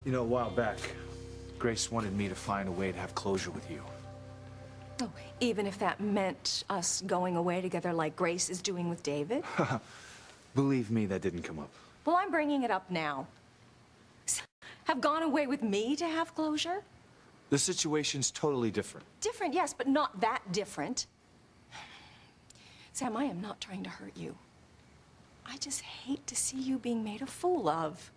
You know, a while back, Grace wanted me to find a way to have closure with you. Oh, even if that meant us going away together like Grace is doing with David? Believe me, that didn't come up. Well, I'm bringing it up now. Have gone away with me to have closure? The situation's totally different. Different, yes, but not that different. Sam, I am not trying to hurt you. I just hate to see you being made a fool of.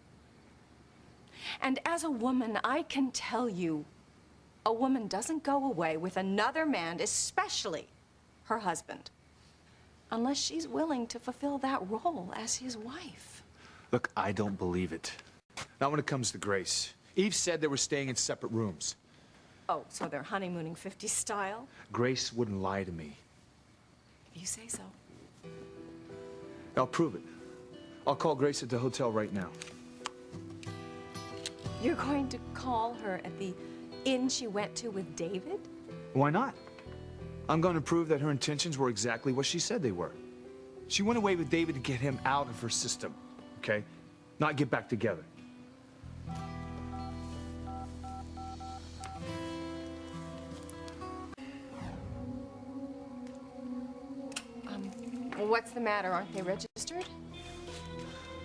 And as a woman, I can tell you, a woman doesn't go away with another man, especially her husband, unless she's willing to fulfill that role as his wife. Look, I don't believe it. Not when it comes to Grace. Eve said they were staying in separate rooms. Oh, so they're honeymooning 50s style? Grace wouldn't lie to me. If you say so. I'll prove it. I'll call Grace at the hotel right now. You're going to call her at the inn she went to with David? Why not? I'm going to prove that her intentions were exactly what she said they were. She went away with David to get him out of her system, okay? Not get back together. What's the matter? Aren't they registered?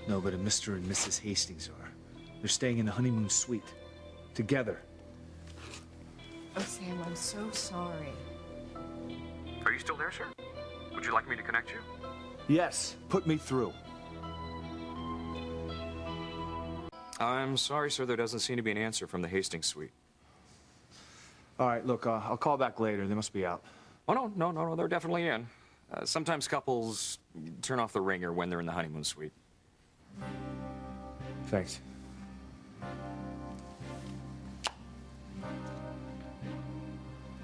No, but Mr. and Mrs. Hastings are. They're staying in the honeymoon suite. Together. Oh, Sam, I'm so sorry. Are you still there, sir? Would you like me to connect you? Yes, put me through. I'm sorry, sir. There doesn't seem to be an answer from the Hastings suite. All right, look, I'll call back later. They must be out. Oh, no, they're definitely in. Sometimes couples turn off the ringer when they're in the honeymoon suite. Thanks.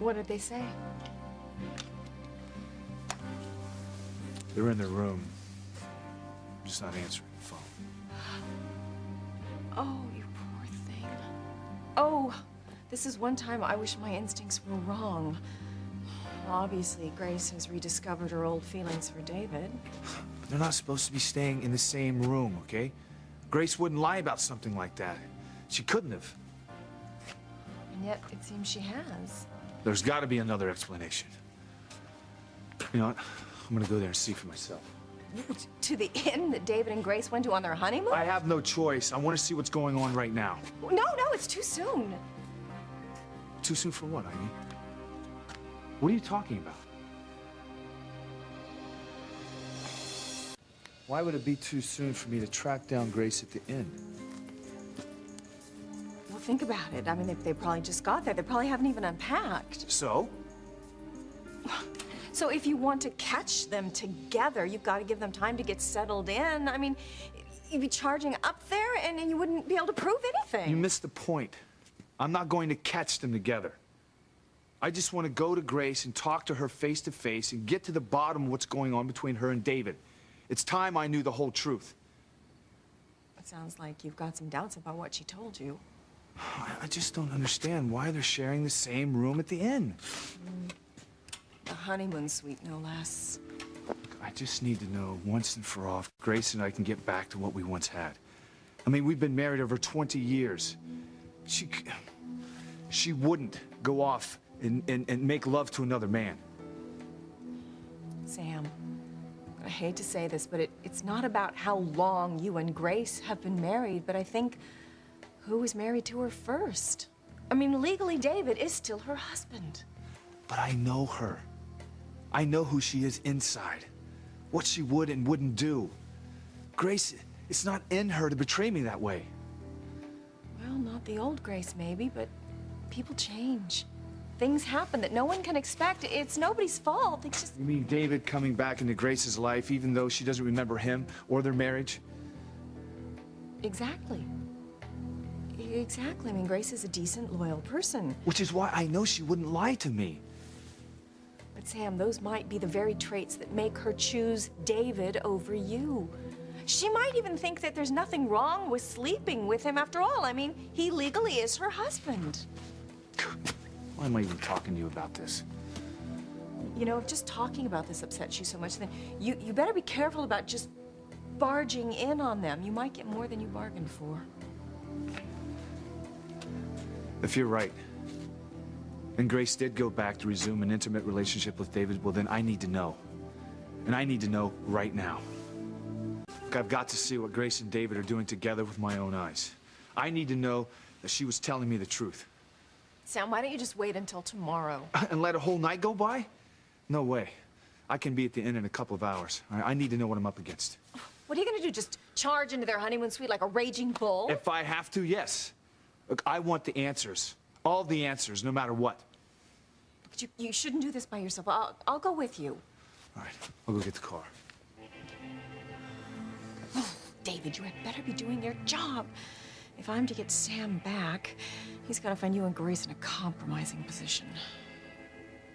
What did they say? They're in their room. I'm just not answering the phone. Oh, you poor thing. Oh, this is one time I wish my instincts were wrong. Obviously, Grace has rediscovered her old feelings for David. They're not supposed to be staying in the same room, okay? Grace wouldn't lie about something like that. She couldn't have. And yet, it seems she has. There's got to be another explanation. You know what? I'm gonna go there and see for myself. To the inn that David and Grace went to on their honeymoon? I have no choice. I want to see what's going on right now. No, it's too soon. Too soon for what, Ivy? What are you talking about? Why would it be too soon for me to track down Grace at the inn? Well, think about it. I mean, they probably just got there. They probably haven't even unpacked. So? So if you want to catch them together, you've got to give them time to get settled in. I mean, you'd be charging up there and you wouldn't be able to prove anything. You missed the point. I'm not going to catch them together. I just want to go to Grace and talk to her face to face and get to the bottom of what's going on between her and David. It's time I knew the whole truth. It sounds like you've got some doubts about what she told you. I just don't understand why they're sharing the same room at the inn. The honeymoon suite, no less. I just need to know once and for all if Grace and I can get back to what we once had. I mean, we've been married over 20 years. She wouldn't go off and make love to another man. Sam, I hate to say this, but it's not about how long you and Grace have been married, but I think who was married to her first. I mean, legally, David is still her husband. But I know her. I know who she is inside. What she would and wouldn't do. Grace, it's not in her to betray me that way. Well, not the old Grace, maybe, but people change. Things happen that no one can expect. It's nobody's fault. It's just... You mean David coming back into Grace's life even though she doesn't remember him or their marriage? Exactly. Exactly. I mean, Grace is a decent, loyal person. Which is why I know she wouldn't lie to me. But Sam, those might be the very traits that make her choose David over you. She might even think that there's nothing wrong with sleeping with him after all. I mean, he legally is her husband. Why am I even talking to you about this? You know, if just talking about this upsets you so much, then you better be careful about just barging in on them. You might get more than you bargained for. If you're right, and Grace did go back to resume an intimate relationship with David, well, then I need to know. And I need to know right now. Look, I've got to see what Grace and David are doing together with my own eyes. I need to know that she was telling me the truth. Sam, why don't you just wait until tomorrow? And let a whole night go by? No way. I can be at the inn in a couple of hours. I need to know what I'm up against. What are you gonna do, just charge into their honeymoon suite like a raging bull? If I have to, yes. Look, I want the answers. All the answers, no matter what. But you shouldn't do this by yourself. I'll go with you. All right, I'll go get the car. David, you had better be doing your job. If I'm to get Sam back, he's gonna find you and Grace in a compromising position.